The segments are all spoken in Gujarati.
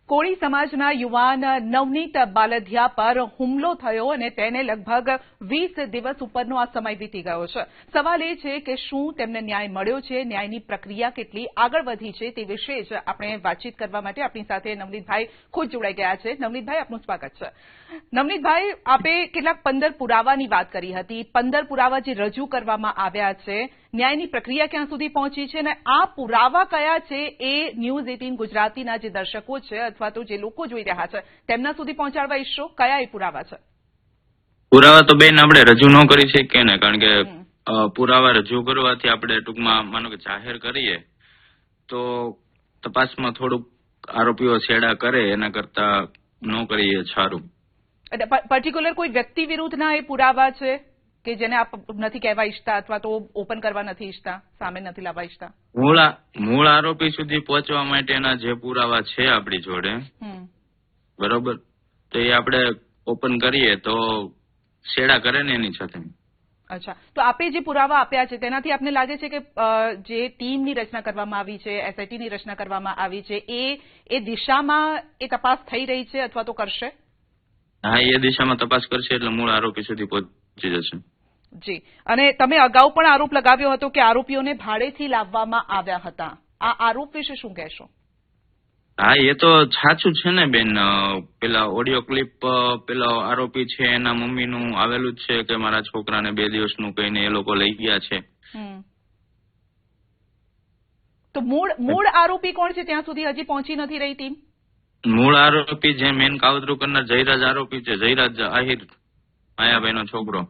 કોળી સમાજના યુવાન નવનીત બાલધિયા પર હુમલો થયો અને તેને લગભગ 20 દિવસ ઉપરનો આ સમય વીતી ગયો છે. સવાલ એ છે કે શું તેમને ન્યાય મળ્યો છે, ન્યાયની પ્રક્રિયા કેટલી આગળ વધી છે તે વિશે જ આપણે વાતચીત કરવા માટે આપણી સાથે નવનીતભાઈ ખુદ જોડાઈ ગયા છે. નવનીતભાઈ, આપનું સ્વાગત છે. નવનીતભાઈ, આપે કેટલાક 15 પુરાવાની વાત કરી હતી. 15 પુરાવા જે રજૂ કરવામાં આવ્યા છે, ન્યાયની પ્રક્રિયા ક્યાં સુધી પહોંચી છે અને આ પુરાવા કયા છે એ ન્યૂઝ 18 ગુજરાતીના જે દર્શકો છે અથવા તો જે લોકો જોઈ રહ્યા છે તેમના સુધી પહોંચાડવા ઈચ્છો, કયા એ પુરાવા છે? પુરાવા તો બેન આપણે રજૂ ન કરી શકીએ ને, કારણ કે પુરાવા રજૂ કરવાથી આપણે ટૂંકમાં માનો કે જાહેર કરીએ તો તપાસમાં થોડુંક આરોપીઓ છેડા કરે, એના કરતા ન કરીએ સારું. એટલે પર્ટિક્યુલર કોઈ વ્યક્તિ વિરુદ્ધના એ પુરાવા છે કે જેને આપ નથી કહેવા ઈચ્છતા અથવા તો ઓપન કરવા નથી ઈચ્છતા, સામે નથી લાવવા ઈચ્છતા? મૂળ આરોપી સુધી પહોંચવા માટેના જે પુરાવા છે આપણી જોડે, બરોબર, તો એ આપણે ઓપન કરીએ તો છેડા કરે ને એની સાથે. અચ્છા, તો આપે જે પુરાવા આપ્યા છે તેનાથી આપને લાગે છે કે જે ટીમની રચના કરવામાં આવી છે, એસઆઈટીની રચના કરવામાં આવી છે, એ દિશામાં એ તપાસ થઈ રહી છે અથવા તો કરશે? હા, એ દિશામાં તપાસ કરશે એટલે મૂળ આરોપી સુધી પહોંચી જશે. જી, અને તમે અગાઉ પણ આરોપ લગાવ્યો હતો કે આરોપીઓને ભાડેથી લાવવામાં આવ્યા હતા. આ આરોપ વિશે શું કહેશો? હા, એ તો સાચું છે ને બેન. પેલા ઓડિયો ક્લિપ પેલા આરોપી છે એના મમ્મીનું આવેલું જ છે કે મારા છોકરાને 2 દિવસનું કહીને એ લોકો લઈ ગયા છે. તો મૂળ આરોપી કોણ છે ત્યાં સુધી હજી પહોંચી નથી રહી ટીમ? મૂળ આરોપી જે મેન કાવતરું કરનાર જયરાજ આરોપી છે, જયરાજ આહિર, માયાભાઈનો છોકરો.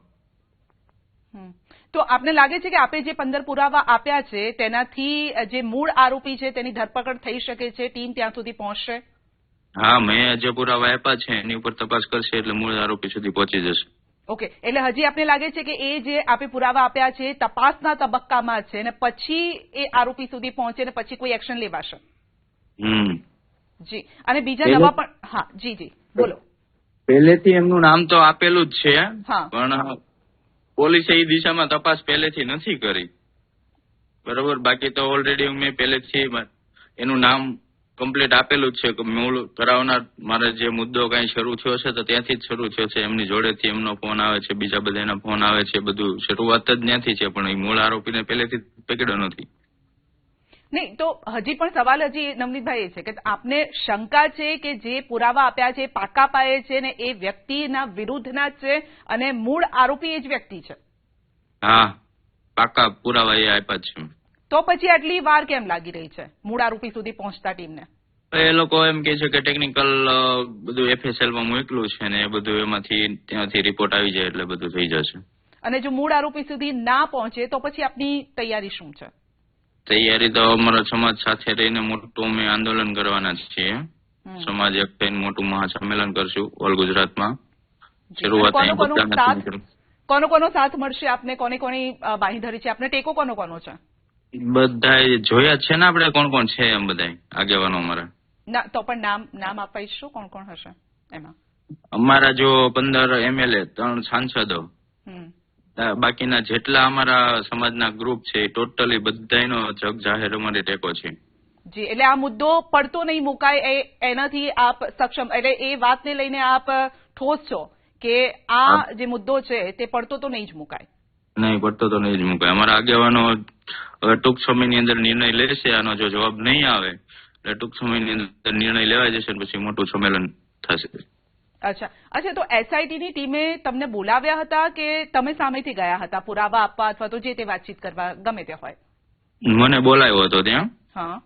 તો આપને લાગે છે કે આપે જે 15 પુરાવા આપ્યા છે તેનાથી જે મૂળ આરોપી છે તેની ધરપકડ થઈ શકે છે, ટીમ ત્યાં સુધી પહોંચશે? હા, મેં જે પુરાવા આપ્યા છે એની ઉપર તપાસ કરશે એટલે મૂળ આરોપી સુધી પહોંચી જશે. ઓકે, એટલે હજી આપને લાગે છે કે એ જે આપે પુરાવા આપ્યા છે તપાસના તબક્કામાં છે અને પછી એ આરોપી સુધી પહોંચે અને પછી કોઈ એક્શન લેવાશે? જી, અને બીજા નવા પણ. હા, જી બોલો. પહેલેથી એમનું નામ તો આપેલું જ છે, પણ પોલીસે એ દિશામાં તપાસ પહેલેથી નથી કરી, બરોબર. બાકી તો ઓલરેડી મેં પહેલેથી એનું નામ કમ્પ્લીટ આપેલું જ છે કે મૂળ કરાવનાર મારે જે મુદ્દો કઈ શરૂ થયો છે તો ત્યાંથી જ શરૂ થયો છે. એમની જોડેથી એમનો ફોન આવે છે, બીજા બધાના ફોન આવે છે, બધું શરૂઆત જ ત્યાંથી છે, પણ એ મૂળ આરોપીને પહેલેથી પકડ્યો નથી. નહીં, તો હજી પણ સવાલ નવનીતભાઈ એ છે કે આપને શંકા છે કે જે પુરાવા આપ્યા છે પાકા પાયે છે ને એ વ્યક્તિના વિરુદ્ધના છે અને મૂળ આરોપી એ જ વ્યક્તિ છે? હા, પાકા પુરાવા એ આપ્યા છે. તો પછી આટલી વાર કેમ લાગી રહી છે મૂળ આરોપી સુધી પહોંચતા ટીમને? એ લોકો એમ કે છે કે ટેકનિકલ બધું FSL માં મોકલું છે ને એ બધું એમાંથી ત્યાંથી રિપોર્ટ આવી જાય એટલે બધું થઈ જશે. અને જો મૂળ આરોપી સુધી ના પહોંચે તો પછી આપની તૈયારી શું છે? તૈયારી તો અમારા સમાજ સાથે રહીને મોટું અમે આંદોલન કરવાના છીએ. સમાજ એક થઈને મોટું મહાસંમેલન કરશું ઓલ ગુજરાતમાં. કોનો સાથ મળશે આપને? કોની બાંહેધરી છે આપને? ટેકો કોનો છે? બધા જોયા છે ને આપણે કોણ કોણ છે એમ બધા આગેવાનો અમારા. ના, તો પણ નામ આપવા ઈચ્છો કોણ કોણ હશે એમાં? અમારા જો 15 MLA, 3 સાંસદો, બાકીના જેટલા અમારા સમાજના ગ્રુપ છે એ ટોટલી બધાનો જગ જાહેર અમારે ટેકો છે. જી, એટલે આ મુદ્દો પડતો નહીં મુકાય એનાથી આપ સક્ષમ, એટલે એ વાતને લઈને આપ ઠોસ છો કે આ જે મુદ્દો છે તે પડતો તો નહીં જ મુકાય? નહીં, પડતો તો નહીં જ મુકાય. અમારા આગેવાનો ટૂંક સમયની અંદર નિર્ણય લેશે. આનો જો જવાબ નહીં આવે એટલે ટૂંક સમયની અંદર નિર્ણય લેવાઈ જશે પછી મોટું સંમેલન થશે. અચ્છા, તો એસઆઈટીની ટીમે તમને બોલાવ્યા હતા કે તમે સામેથી ગયા હતા પુરાવા આપવા અથવા તો જે તે વાતચીત કરવા, ગમે તે હોય? મને બોલાવ્યો હતો ત્યાં. હા,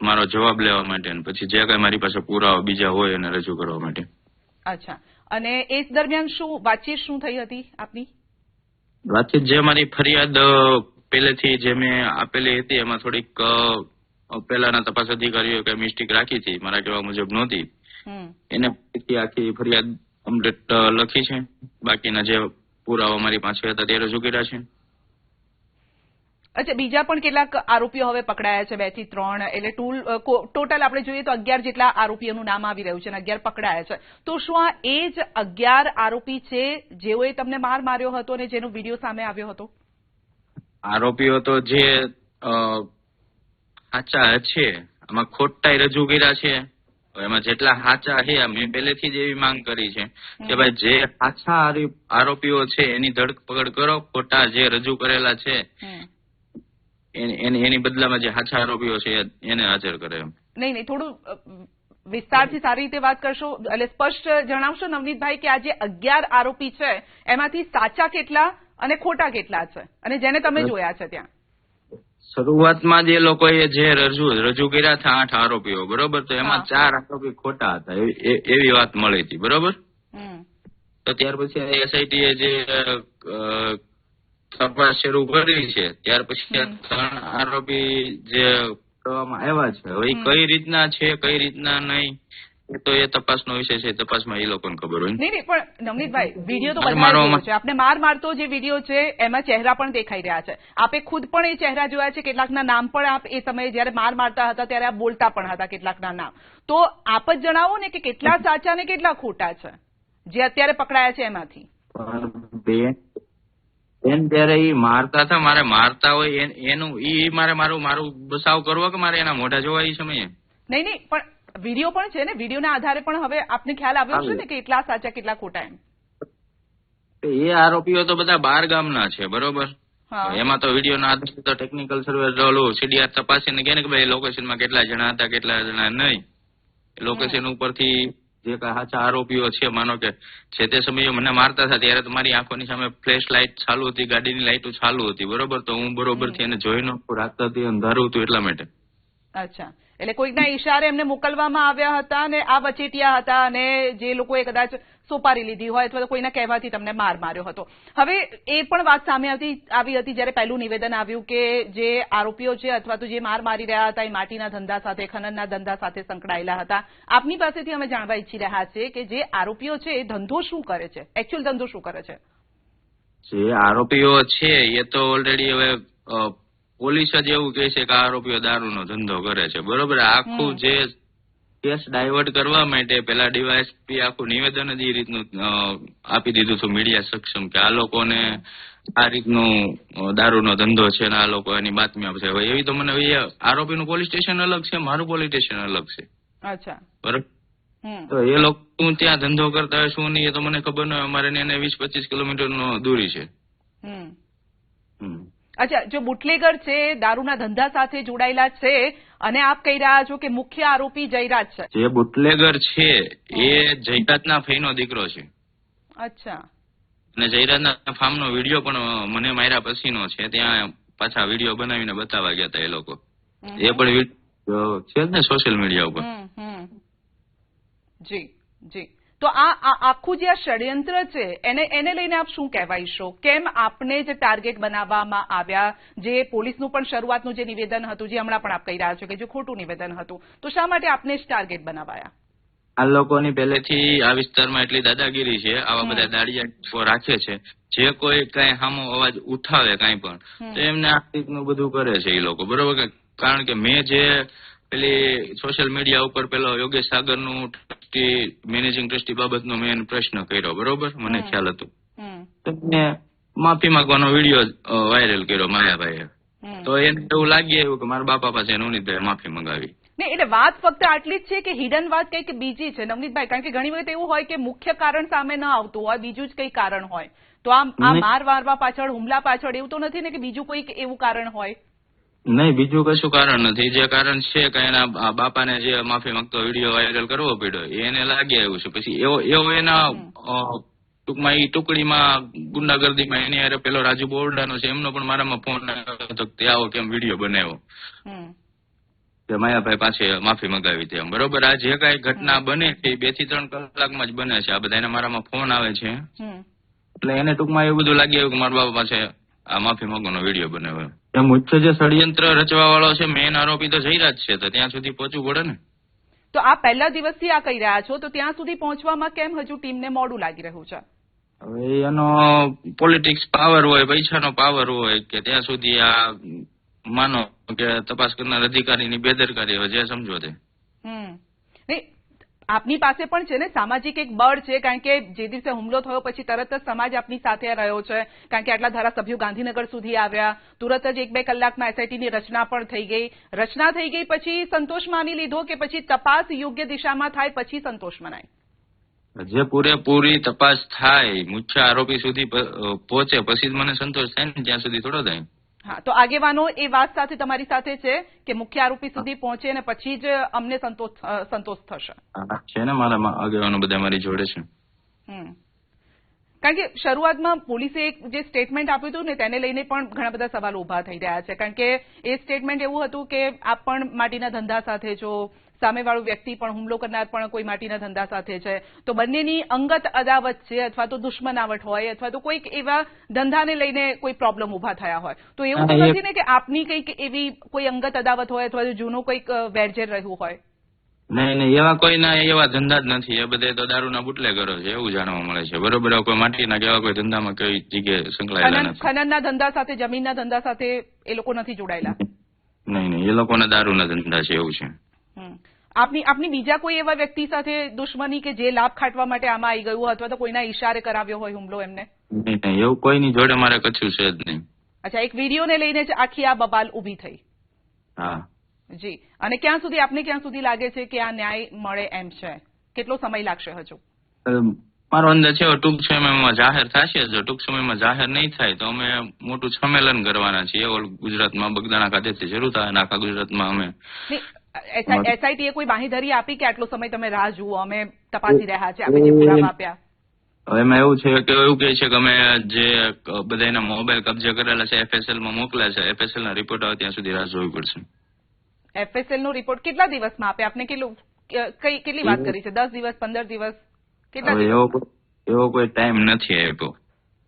મારો જવાબ લેવા માટે પછી જે કઈ મારી પાસે પુરાવા બીજા હોય એને રજૂ કરવા માટે. અચ્છા, અને એ દરમિયાન વાતચીત શું થઈ હતી આપની? વાતચીત જે મારી ફરિયાદ પહેલેથી જે મેં આપેલી હતી એમાં થોડીક પહેલાના તપાસ અધિકારીઓ કઈ મિસ્ટેક રાખી હતી, મારા કહેવા મુજબ નહોતી. એને આખી ફરિયાદ કમ્પ્લીટ લખી છે. બાકીના જે પુરાવા મારી પાસે હતા તે રજૂ કર્યા છે. અચ્છા, બીજા પણ કેટલાક આરોપીઓ હવે પકડાયા છે, 2 થી 3, એટલે ટોટલ આપણે જોઈએ તો 11 જેટલા આરોપીઓનું નામ આવી રહ્યું છે અને 11 પકડાયા છે. તો શું આ એ જ 11 આરોપી છે જેઓએ તમને માર માર્યો હતો અને જેનો વિડીયો સામે આવ્યો હતો? આરોપીઓ તો જે સાચા છે આમાં ખોટાઈ રજૂ કર્યા છે. એમાં જેટલા સાચા છે મેં પહેલેથી જ એવી માંગ કરી છે કે ભાઈ જે સાચા આરોપીઓ છે એની ધરપકડ કરો, ખોટા જે રજૂ કરેલા છે એની બદલામાં જે સાચા આરોપીઓ છે એને હાજર કરે. નહીં, થોડું વિસ્તારથી સારી રીતે વાત કરશો, એટલે સ્પષ્ટ જણાવશો નવનીતભાઈ કે આ જે 11 આરોપી છે એમાંથી સાચા કેટલા અને ખોટા કેટલા છે, અને જેને તમે જોયા છે ત્યાં? શરૂઆતમાં જે લોકોએ જે રજૂ કર્યા હતા 8 આરોપીઓ, બરોબર, તો એમાં 4 આરોપી ખોટા હતા એવી વાત મળી હતી, બરોબર. તો ત્યાર પછી એસઆઈટી જે તપાસ શરૂ કરી છે ત્યાર પછી 3 આરોપી જે કરવામાં આવ્યા છે. હવે કઈ રીતના છે કઈ રીતના નહીં તો એ તપાસનો વિષય છે, તપાસમાં એ લોકોને ખબર હોય. નહીં, પણ નવનીતભાઈ વિડીયો તો બધા છે, આપણે મારતો જે વિડીયો છે એમાં ચહેરા પણ દેખાઈ રહ્યા છે. આપે ખુદ પણ એ ચહેરા જોયા છે, કેટલાકના નામ પણ આપ એ સમયે જયારે મારતા હતા ત્યારે આપ બોલતા પણ હતા કેટલાકના નામ. તો આપ જ જણાવો ને કે કેટલા સાચા ને કેટલા ખોટા છે જે અત્યારે પકડાયા છે એમાંથી. જયારે ઈ મારતા હતા, મારે મારતા હોય એનું મારું બસાવ કરવો કે મારે એના મોઢા જોવા એ સમયે? નહીં, પણ વિડીયો પણ છે ને, વિડીયોના આધારે પણ હવે આપને ખ્યાલ આવ્યો છે ને કે કેટલા સાચા કેટલા ખોટા એમ. એ આરોપીઓ તો બધા 12 ગામના છે, બરોબર. એમાં તો વિડીયોના આધારે તો ટેકનિકલ સર્વે સીડીઆર તપાસીને કહે ને કે ભાઈ લોકેશનમાં કેટલા જણા હતા કેટલા જણા નહીં. લોકેશન ઉપરથી જે કઈ સાચા આરોપીઓ છે, માનો કે છે તે સમયે મને મારતા હતા ત્યારે મારી આંખોની સામે ફ્લેશ લાઇટ ચાલુ હતી, ગાડીની લાઇટો ચાલુ હતી, બરોબર. તો હું બરોબરથી એને જોઈ નહોતું, રાત હતી, અંધારું હતું એટલા માટે. અચ્છા, એટલે કોઈકના ઈશારે એમને મોકલવામાં આવ્યા હતા અને આ વચેટિયા હતા અને જે લોકોએ કદાચ સોપારી લીધી હોય અથવા તો કોઈના કહેવાથી તમને માર્યો હતો. હવે એ પણ વાત સામે આવી હતી જયારે પહેલું નિવેદન આવ્યું કે જે આરોપીઓ છે અથવા તો જે મારી રહ્યા હતા એ માટીના ધંધા સાથે, ખનનના ધંધા સાથે સંકળાયેલા હતા. આપની પાસેથી અમે જાણવા ઈચ્છી રહ્યા છે કે જે આરોપીઓ છે એ ધંધો શું કરે છે, એકચ્યુઅલ ધંધો શું કરે છે? જે આરોપીઓ છે એ તો ઓલરેડી હવે પોલીસ જ એવું કહે છે કે આરોપીઓ દારૂનો ધંધો કરે છે, બરોબર. આખું જે કેસ ડાયવર્ટ કરવા માટે પેલા ડીવાયએસપી આખું નિવેદન જ એ રીતનું આપી દીધું હતું મીડિયા સક્ષમ કે આ લોકોને આ રીતનું દારૂનો ધંધો છે ને આ લોકો એની બાતમી આપશે. હવે એવી તો મને આરોપીનું પોલીસ સ્ટેશન અલગ છે, મારું પોલીસ સ્ટેશન અલગ છે. અચ્છા, બરોબર. તો એ લોકો ત્યાં ધંધો કરતા હોય શું નહીં એ તો મને ખબર ન હોય. અમારે એને 20-25 કિલોમીટરનો દૂરી છે. અચ્છા, જો બુટલેગર છે, દારૂના ધંધા સાથે જોડાયેલા છે અને આપ કહી રહ્યા છો કે મુખ્ય આરોપી જયરાજ છે. જે બુટલેગર છે એ જયરાજના ફઈનો દીકરો છે. અચ્છા. અને જયરાજના ફાર્મનો વિડીયો પણ મને માર્યા પછીનો છે, ત્યાં પાછા વિડીયો બનાવીને બતાવવા ગયા હતા એ લોકો. એ પણ છે જ ને સોશિયલ મીડિયા ઉપર. જી જી. તો આ આખું જે આ ષડયંત્ર છે એને લઈને આપ શું કહેવા ઈચ્છો? કેમ આપને જે ટાર્ગેટ બનાવવામાં આવ્યા, જે પોલીસનું પણ શરૂઆતનું જે નિવેદન હતું, જે હમણાં પણ આપ કહી રહ્યા છો કે જે ખોટું નિવેદન હતું, તો શા માટે આપને જ ટાર્ગેટ બનાવાયા? આ લોકોની પહેલેથી આ વિસ્તારમાં એટલી દાદાગીરી છે, આવા બધા દાડિયા રાખે છે, જે કોઈ કઈ સામો અવાજ ઉઠાવે કઈ પણ તો એમને આ રીતનું બધું કરે છે એ લોકો, બરોબર. કારણ કે મેં જે પેલી સોશિયલ મીડિયા ઉપર પેલો યોગેશ સાગરનું મેનેજિંગ ટ્રસ્ટી બાબતનો મેં પ્રશ્ન કર્યો, બરોબર, મને ખ્યાલ હતું. તો મેં માફી માંગવાનો વિડીયો વાયરલ કર્યો માયાભાઈએ. તો એને એવું લાગી આવ્યું કે મારા બાપા પાસે નવનીતભાઈ માફી મંગાવી. નહીં, એટલે વાત ફક્ત આટલી જ છે કે હિડન વાત કઈક બીજી છે નવનીતભાઈ? કારણ કે ઘણી વખત એવું હોય કે મુખ્ય કારણ સામે ન આવતું હોય, બીજું જ કઈ કારણ હોય. તો આ મારવા પાછળ, હુમલા પાછળ એવું તો નથી ને કે બીજું કોઈક એવું કારણ હોય? નહીં, બીજું કશું કારણ નથી. જે કારણ છે કે એના બાપાને જે માફી માંગતો વિડીયો વાયરલ કરવો પડ્યો એને લાગે એવું છે. પછી એવો એના ટૂંકમાં એ ટુકડીમાં ગુંડાગર્દીમાં એની હારે પેલો રાજુ બોરડાનો છે એમનો પણ મારામાં ફોન આવ્યો હતો કે આવો કેમ વિડીયો બનાવ્યો કે માયાભાઈ પાસે માફી મંગાવી તેમ, બરોબર. આ જે કઈ ઘટના બને છે 2 થી 3 કલાકમાં જ બને છે. આ બધા એને મારામાં ફોન આવે છે એટલે એને ટૂંકમાં એવું બધું લાગી આવ્યું કે મારા બાપા પાસે આ માફી માંગવાનો વિડીયો બનાવ્યો. મુખ્ય જે ષડયંત્ર રચવા વાળો છે, મેન આરોપી તો જયરાજ છે, તો ત્યાં સુધી પહોંચવું પડે ને. તો આ પહેલા દિવસથી આ કહી રહ્યા છો, તો ત્યાં સુધી પહોંચવામાં કેમ હજુ ટીમને મોડું લાગી રહ્યું છે? હવે એનો પોલિટિક્સ પાવર હોય, પૈસાનો પાવર હોય કે ત્યાં સુધી આ માનો કે તપાસ કરનાર અધિકારીની બેદરકારી હોય, જે સમજો તે. નહીં, આપની પાસે પણ છે ને સામાજિક એક બળ છે, કારણ કે જે દિવસે હુમલો થયો પછી તરત જ સમાજ આપની સાથે રહ્યો છે, કારણ કે આટલા ધારાસભ્યો ગાંધીનગર સુધી આવ્યા, તુરંત જ 1-2 કલાકમાં એસઆઈટીની રચના પણ થઈ ગઈ. રચના થઈ ગઈ પછી સંતોષ માની લીધો કે પછી તપાસ યોગ્ય દિશામાં થાય પછી સંતોષ મનાય? જે પૂરેપૂરી તપાસ થાય, મુખ્ય આરોપી સુધી પહોંચે પછી જ મને સંતોષ થાય ને, ત્યાં સુધી થોડો થાય. હા, તો આગેવાનો એ વાત સાથે તમારી સાથે છે કે મુખ્ય આરોપી સુધી પહોંચે અને પછી જ અમને સંતોષ થશે? છે ને, મારા આગેવાનો બધા મારી જોડે છે. કારણ કે શરૂઆતમાં પોલીસે એક જે સ્ટેટમેન્ટ આપ્યું હતું ને તેને લઈને પણ ઘણા બધા સવાલો ઉભા થઈ રહ્યા છે, કારણ કે એ સ્ટેટમેન્ટ એવું હતું કે આપ પણ માટીના ધંધા સાથે છો, સામેવાળો વ્યક્તિ પણ, હુમલો કરનાર પણ કોઈ માટીના ધંધા સાથે છે, તો બંનેની અંગત અદાવત છે અથવા તો દુશ્મનાવટ હોય અથવા તો કોઈક એવા ધંધાને લઈને કોઈ પ્રોબ્લેમ ઉભા થયા હોય, તો એવું તો નથી ને કે આપની કંઈક એવી કોઈ અંગત અદાવત હોય અથવા તો જૂનું કંઈક વેરઝેર રહ્યું હોય? નહીં, એવા કોઈના એવા ધંધા જ નથી. એ બધે તો દારૂના બુટલેગરો છે એવું જાણવા મળે છે. બરોબર, કોઈ માટીના કે એવા કોઈ ધંધામાં કઈ જગ્યાએ સંકળાયેલા નથી. ખનનના ધંધા સાથે, જમીનના ધંધા સાથે એ લોકો નથી જોડાયેલા? નહીં, એ લોકોના દારૂના ધંધા છે એવું છે. આપની બીજા કોઈ એવા વ્યક્તિ સાથે દુશ્મની કે જે લાભ ખાટવા માટે આમાં આવી ગયું અથવા તો કોઈના ઈશારે કરાવ્યો હોય હુમલો એમને? નહીં, એવું કોઈની જોડે મારે કશું છે જ નહીં. અચ્છા, એક વિડીયોને લઈને જ આખી આ બબાલ ઉભી થઈ? હા જી. અને આપને ક્યાં સુધી લાગે છે કે આ ન્યાય મળે એમ છે? કેટલો સમય લાગશે હજુ? મારો અંદાજ છે ટૂંક સમયમાં જાહેર થશે. જો ટૂંક સમયમાં જાહેર નહીં થાય તો અમે મોટું સંમેલન કરવાના છીએ. ગુજરાતમાં બગદાણા ખાતેથી શરૂ થાય અને આખા ગુજરાતમાં અમે. એસઆઈટીએ કોઈ બાંહેધરી આપી કે આટલો સમય તમે રાહ જુઓ, અમે તપાસી રહ્યા છે, આપણે જે પુરાવા આપ્યા? એમાં એવું છે કે એવું કહે છે કે અમે જે બધા એના મોબાઈલ કબજે કરેલા છે FSL માં મોકલ્યા છે, FSL ના રિપોર્ટ આવે ત્યાં સુધી રાહ જોવી પડશે. FSL નો રિપોર્ટ કેટલા દિવસમાં આપે? આપને કેટલી વાત કરી છે? 10 દિવસ, 15 દિવસ, કેટલા દિવસ? એવો કોઈ ટાઈમ નથી આપ્યો.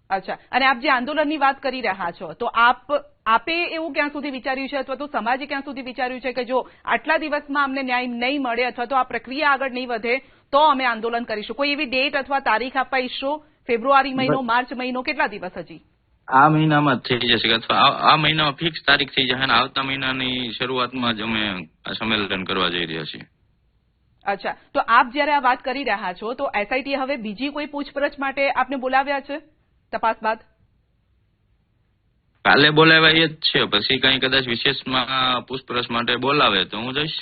અચ્છા, અને આપ જે આંદોલનની વાત કરી રહ્યા છો તો આપે એવું ક્યાં સુધી વિચાર્યું છે અથવા તો સમાજે ક્યાં સુધી વિચાર્યું છે કે જો આટલા દિવસમાં અમને ન્યાય નહીં મળે અથવા તો આ પ્રક્રિયા આગળ નહીં વધે તો અમે આંદોલન કરીશું? કોઈ એવી ડેટ અથવા તારીખ આપવા ઈચ્છો? ફેબ્રુઆરી મહિનો, માર્ચ મહિનો, કેટલા દિવસ હજી? આ મહિનામાં જ થઈ જશે અથવા આ મહિનામાં ફિક્સ તારીખ થઈ જશે અને આવતા મહિનાની શરૂઆતમાં જ અમે આ સંમેલન કરવા જઈ રહ્યા છીએ. અચ્છા, તો આપ જયારે આ વાત કરી રહ્યા છો તો એસઆઈટી હવે બીજી કોઈ પૂછપરછ માટે આપને બોલાવ્યા છે તપાસ બાદ? કાલે બોલાવ્યા એ જ છે, પછી કઈ કદાચ વિશેષમાં પૂછપરછ માટે બોલાવે તો હું જઈશ.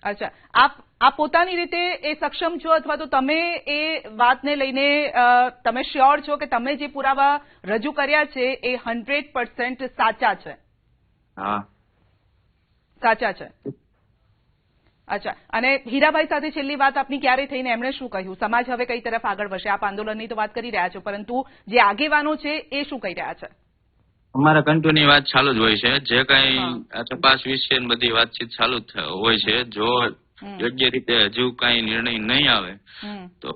અચ્છા, આપ પોતાની રીતે એ સક્ષમ છો અથવા તો તમે એ વાતને લઈને તમે શ્યોર છો કે તમે જે પુરાવા રજૂ કર્યા છે એ 100% સાચા છે? હા, સાચા છે. અચ્છા, અને હીરાભાઈ સાથે છેલ્લી વાત આપની ક્યારે થઈને એમણે શું કહ્યું? સમાજ હવે કઈ તરફ આગળ વધશે? આપ આંદોલનની તો વાત કરી રહ્યા છો, પરંતુ જે આગેવાનો છે એ શું કહી રહ્યા છે? અમારા કન્ટિન્યુ વાત ચાલુ જ હોય છે. જે કઈ તપાસ વિશે બધી વાતચીત ચાલુ જ હોય છે. જો યોગ્ય રીતે હજુ કઈ નિર્ણય નહીં આવે તો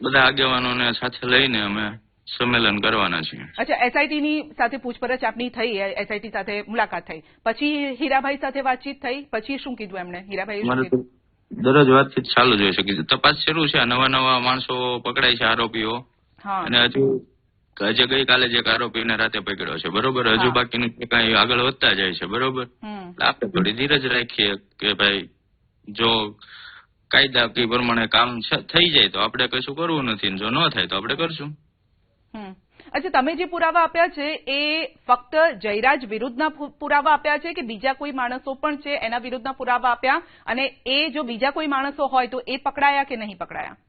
બધા આગેવાનોને સાથે લઈને અમે સંમેલન કરવાના છીએ. અચ્છા, એસઆઈટી ની સાથે પૂછપરછ આપની થઈ, એસઆઈટી સાથે મુલાકાત થઈ, પછી હીરાભાઈ સાથે વાતચીત થઈ, પછી શું કીધું એમણે? હીરાભાઈ દરરોજ વાતચીત ચાલુ જ હોય છે. તપાસ શરૂ છે, નવા માણસો પકડાય છે, આરોપીઓ, અને હજુ ગઈકાલે જે આરોપીને રાતે પકડ્યો છે, બરોબર, હજુ બાકીનું કઈ આગળ વધતા જાય છે, બરોબર. આપણે થોડી ધીરજ રાખીએ કે ભાઈ જો કાયદાકીય પ્રમાણે કામ થઈ જાય તો આપણે કશું કરવું નથી, જો ન થાય તો આપણે કરશું. અચ્છા, તમે જે પુરાવા આપ્યા છે એ ફક્ત જયરાજ વિરુદ્ધના પુરાવા આપ્યા છે કે બીજા કોઈ માણસો પણ છે એના વિરુદ્ધના પુરાવા આપ્યા? અને એ જો બીજા કોઈ માણસો હોય તો એ પકડાયા કે નહીં પકડાયા?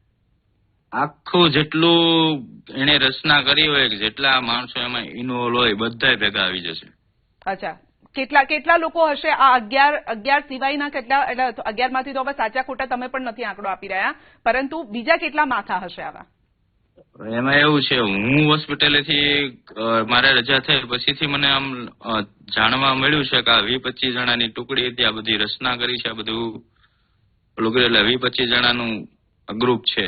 આખું જેટલું એને રચના કરી હોય, જેટલા માણસો એમાં ઇન્વોલ્વ હોય બધા ભેગા આવી જશે. અચ્છા, કેટલા લોકો હશે આ 11 સિવાયના? કેટલા? એટલે 11 માંથી તો હવે સાચા ખોટા તમે પણ નથી આંકડો આપી રહ્યા, પરંતુ બીજા કેટલા માથા હશે આવા? એમાં એવું છે, હું હોસ્પિટલેથી મારે રજા થઈ પછીથી મને આમ જાણવા મળ્યું છે કે આ 20-25 જણાની ટુકડી હતી, આ બધી રચના કરી છે, આ બધું પેલું એટલે 20-25 જણાનું ગ્રુપ છે.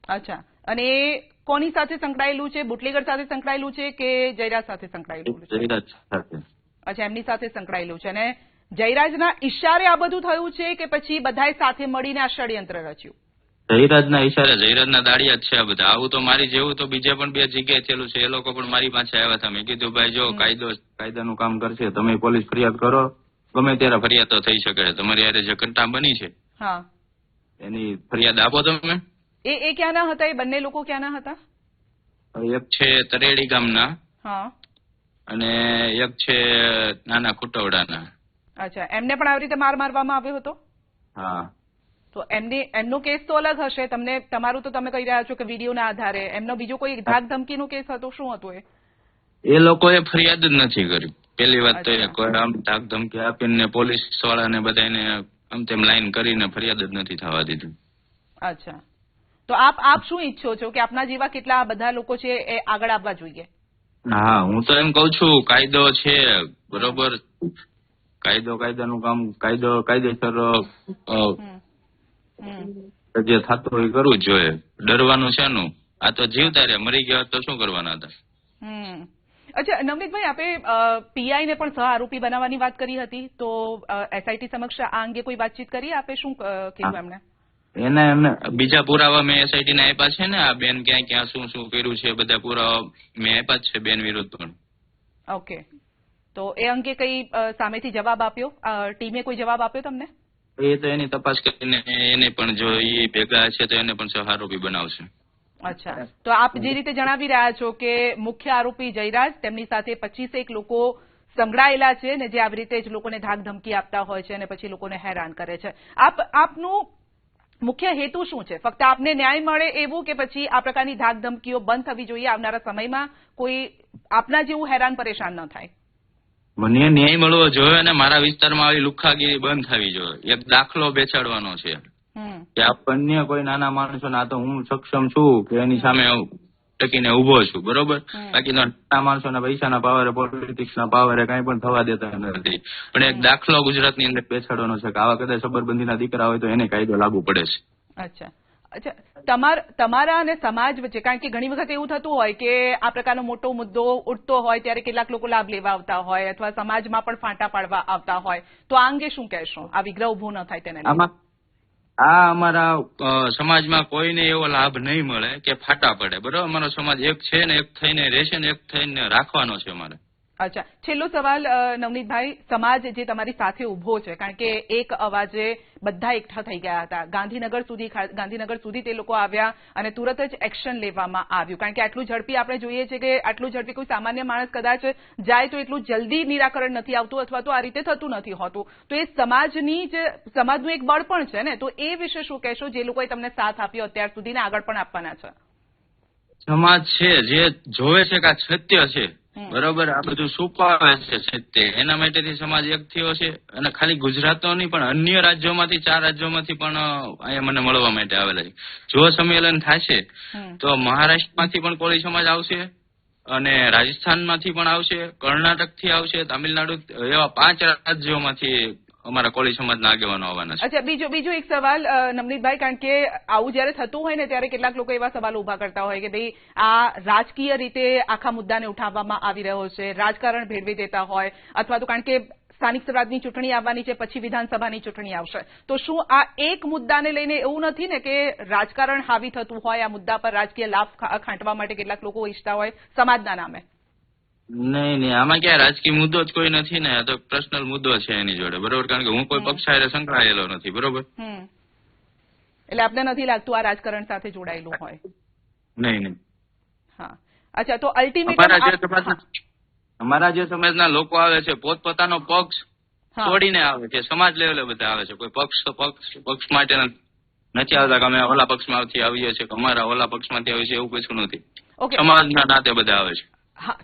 અચ્છા, અને એ કોની સાથે સંકળાયેલું છે? બુટલેગર સાથે સંકળાયેલું છે કે જયરાજ સાથે સંકળાયેલું છે? જયરાજ સાથે. અચ્છા, એમની સાથે સંકળાયેલું છે. અને જયરાજના ઈશારે આ બધું થયું છે કે પછી બધાએ સાથે મળીને આ ષડયંત્ર રચ્યું? જયરાજના ઈશારે, જયરાજના દાડિયા જ છે આ બધા. આવું તો મારી જેવું તો બીજા પણ 2 જગ્યાએ થયેલું છે. એ લોકો પણ મારી પાસે આવ્યા હતા. મેં કીધું ભાઈ જો કાયદાનું કામ કરશે, તમે પોલીસ ફરિયાદ કરો, ગમે ત્યારે ફરિયાદ તો થઈ શકે છે. તમારી યારે જે ઘટના બની છે એની ફરિયાદ આપો તમે. એ ક્યાંના હતા? એ બંને લોકો ક્યાંના હતા? એક છે તરેડી ગામના. હા. અને એક છે નાના કુટવડાના. અચ્છા, એમને પણ આવી રીતે માર મારવામાં આવ્યો હતો? હા. તો એમનો કેસ તો અલગ હશે. તમારું તો તમે કહી રહ્યા છો કે વિડીયોના આધારે. એમનો બીજો કોઈ ધાક ધમકીનો કેસ હતો? શું હતું એ લોકોએ ફરિયાદ જ નથી કરી. પેલી વાત તો એ કોઈ આમ ધાક ધમકી આપીને પોલીસ વાળાને બધાને આમ તેમ લાઈન કરીને ફરિયાદ જ નથી થવા દીધી. અચ્છા, તો આપ શું ઈચ્છો છો કે આપના જેવા કેટલા બધા લોકો છે એ આગળ આવવા જોઈએ? હા, હું તો એમ કઉ છું કાયદો છે બરોબર, કાયદાનું કામ કાયદેસર જે થતું હોય કરવું જ જોઈએ. ડરવાનું છે નું? આ તો જીવતા રે, મરી ગયા તો શું કરવાના હતા. અચ્છા નવનીતભાઈ, આપે પીઆઈ ને પણ સહ આરોપી બનાવવાની વાત કરી હતી, તો એસઆઈટી સમક્ષ આ અંગે કોઈ વાતચીત કરી? આપે શું કીધું એમને? એમને બીજા પુરાવા મેં એસઆઈટી ને આપ્યા છે ને, આ બેન ક્યાં ક્યાં શું શું કર્યું છે બધા પુરાવા મેં આપ્યા જ છે બેન વિરુદ્ધ પણ. ઓકે, તો એ અંગે કઈ સામેથી જવાબ આપ્યો? ટીમે કોઈ જવાબ આપ્યો તમને? એ તો એની તપાસ કરીને એને પણ જો એ ભેગા છે તો એને પણ સહ આરોપી બનાવશે. અચ્છા, તો આપ જે રીતે જણાવી રહ્યા છો કે મુખ્ય આરોપી જયરાજ, તેમની સાથે 25 લોકો સંકળાયેલા છે ને જે આવી રીતે જ લોકોને ધાક ધમકી આપતા હોય છે અને પછી લોકોને હેરાન કરે છે. આપનું મુખ્ય હેતુ શું છે? ફક્ત આપને ન્યાય મળે એવું, કે પછી આ પ્રકારની ધાક ધમકીઓ બંધ થવી જોઈએ, આવનારા સમયમાં કોઈ આપના જેવું હેરાન પરેશાન ન થાય? મને ન્યાય મળવો જોઈએ અને મારા વિસ્તારમાં આવી લુખ્ખાગીરી બંધ થવી જોઈએ. એક દાખલો બેસાડવાનો છે કે અન્ય કોઈ નાના માણસો ના તો હું સક્ષમ છું કે એની સામે ટકીને ઉભો છું, બરોબર. બાકી નાના માણસોના પૈસાના પાવરે, પોલિટિક્સના પાવરે કઈ પણ થવા દેતા નથી. પણ એક દાખલો ગુજરાતની અંદર બેસાડવાનો છે કે આવા કદાચ સબરબંધીના દીકરા હોય તો એને કાયદો લાગુ પડે છે. અચ્છા, તમારા અને સમાજ વચ્ચે, કારણ કે ઘણી વખત એવું થતું હોય કે આ પ્રકારનો મોટો મુદ્દો ઉઠતો હોય ત્યારે કેટલાક લોકો લાભ લેવા આવતા હોય અથવા સમાજમાં પણ ફાંટા પાડવા આવતા હોય, તો આ અંગે શું કહેશો? આ વિગ્રહ ઉભો ન થાય તેને લઈને. આ અમારા સમાજમાં કોઈને એવો લાભ નહીં મળે કે ફાટા પડે, બરોબર. અમારો સમાજ એક છે ને એક થઈને રહેશે ને એક થઈને રાખવાનો છે અમારે. અચ્છા, છેલ્લો સવાલ નવનીતભાઈ, સમાજ જે તમારી સાથે ઉભો છે, કારણ કે એક અવાજે બધા એકઠા થઈ ગયા હતા, ગાંધીનગર સુધી તે લોકો આવ્યા અને તુરત જ એક્શન લેવામાં આવ્યું, કારણ કે આટલું ઝડપી આપણે જોઈએ છે કે આટલું ઝડપી કોઈ સામાન્ય માણસ કદાચ જાય તો એટલું જલ્દી નિરાકરણ નથી આવતું અથવા તો આ રીતે થતું નથી હોતું. તો એ સમાજનું એક બળ પણ છે ને, તો એ વિશે શું કહેશો જે લોકોએ તમને સાથ આપ્યો અત્યાર સુધી ને આગળ પણ આપવાના છે? સમાજ છે જે જોવે છે કે આ સત્ય છે, બરોબર, આ બધું છુપાવે છે સત્ય, એના માટેથી સમાજ એક થયો છે. અને ખાલી ગુજરાતનો નહીં પણ અન્ય રાજ્યોમાંથી 4 રાજ્યોમાંથી પણ અહીંયા મને મળવા માટે આવેલા છે. જો સંમેલન થશે તો મહારાષ્ટ્રમાંથી પણ કોળી સમાજ આવશે અને રાજસ્થાનમાંથી પણ આવશે, કર્ણાટકથી આવશે, તામિલનાડુ, એવા 5 રાજ્યોમાંથી અમારા કોળી સમાજના આગેવાનો આવવાના છે. અચ્છા, બીજો એક સવાલ નવનીતભાઈ, કારણ કે આવું જયારે થતું હોય ને ત્યારે કેટલાક લોકો એવા સવાલો ઉભા કરતા હોય કે ભાઈ આ રાજકીય રીતે આખા મુદ્દાને ઉઠાવવામાં આવી રહ્યો છે, રાજકારણ ભેળવી દેતા હોય, અથવા તો કારણ કે સ્થાનિક સ્વરાજની ચૂંટણી આવવાની છે, પછી વિધાનસભાની ચૂંટણી આવશે, તો શું આ એક મુદ્દાને લઈને એવું નથી ને કે રાજકારણ હાવી થતું હોય, આ મુદ્દા પર રાજકીય લાભ ખાંટવા માટે કેટલાક લોકો ઈચ્છતા હોય સમાજના નામે? નહીં, આમાં ક્યાં રાજકીય મુદ્દો જ કોઈ નથી ને, આ તો પર્સનલ મુદ્દો છે એની જોડે, બરોબર. કારણ કે હું કોઈ પક્ષ સાથે સંકળાયેલો નથી, બરોબર. એટલે આપને નથી લાગતું આ રાજકારણ સાથે જોડાયેલું હોય? નહીં. હા, અચ્છા, તો અલ્ટિમેટ અમારા જે સમાજના લોકો આવે છે પોતપોતાનો પક્ષ છોડીને આવે છે, સમાજ લેવલે બધા આવે છે. કોઈ પક્ષ માટે નથી આવતા કે અમે ઓલા પક્ષમાંથી આવીએ છીએ, અમારા ઓલા પક્ષમાંથી આવીએ છીએ, એવું કશું નથી. સમાજના નાતે બધા આવે છે.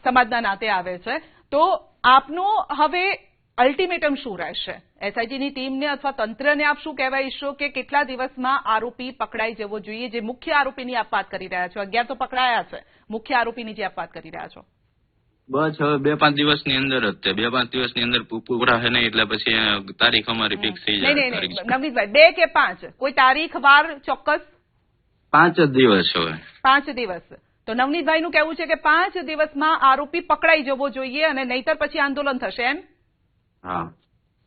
સમાજના નાતે આવે છે. તો આપનું હવે અલ્ટિમેટમ શું રહેશે? એસઆઈટીની ટીમને અથવા તંત્રને આપ શું કહેવા ઈચ્છો કે કેટલા દિવસમાં આરોપી પકડાઈ જવો જોઈએ? જે મુખ્ય આરોપીની આપ વાત કરી રહ્યા છો, 11 તો પકડાયા છે, મુખ્ય આરોપીની જે આપ વાત કરી રહ્યા છો. બસ હવે 2-5 દિવસની અંદર જ તે 2-5 દિવસની અંદર પૂરા છે નહીં, એટલે પછી તારીખ અમારી ફિક્સ થઈ જાય. નવનીતભાઈ, 2 કે 5 કોઈ તારીખ વાર ચોક્કસ? 5 જ દિવસ હવે. 5 દિવસ. તો નવનીતભાઈ નું કહેવું છે કે 5 દિવસમાં આરોપી પકડાઈ જવો જોઈએ અને નહીતર પછી આંદોલન થશે, એમ? હા.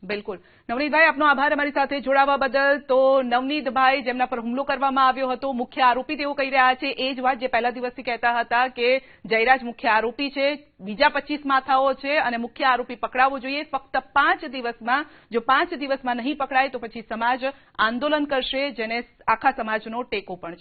બિલકુલ. નવનીતભાઈ, આપનો આભાર અમારી સાથે જોડાવા બદલ. તો નવનીતભાઈ, જેમના પર હુમલો કરવામાં આવ્યો હતો, મુખ્ય આરોપી તેઓ કહી રહ્યા છે એ જ વાત જે પહેલા દિવસથી કહેતા હતા કે જયરાજ મુખ્ય આરોપી છે, બીજા 25 માથાઓ છે અને મુખ્ય આરોપી પકડાવવો જોઈએ. ફક્ત 5 દિવસમાં, જો 5 દિવસમાં નહીં પકડાય તો પછી સમાજ આંદોલન કરશે, જેને આખા સમાજનો ટેકો પણ છે.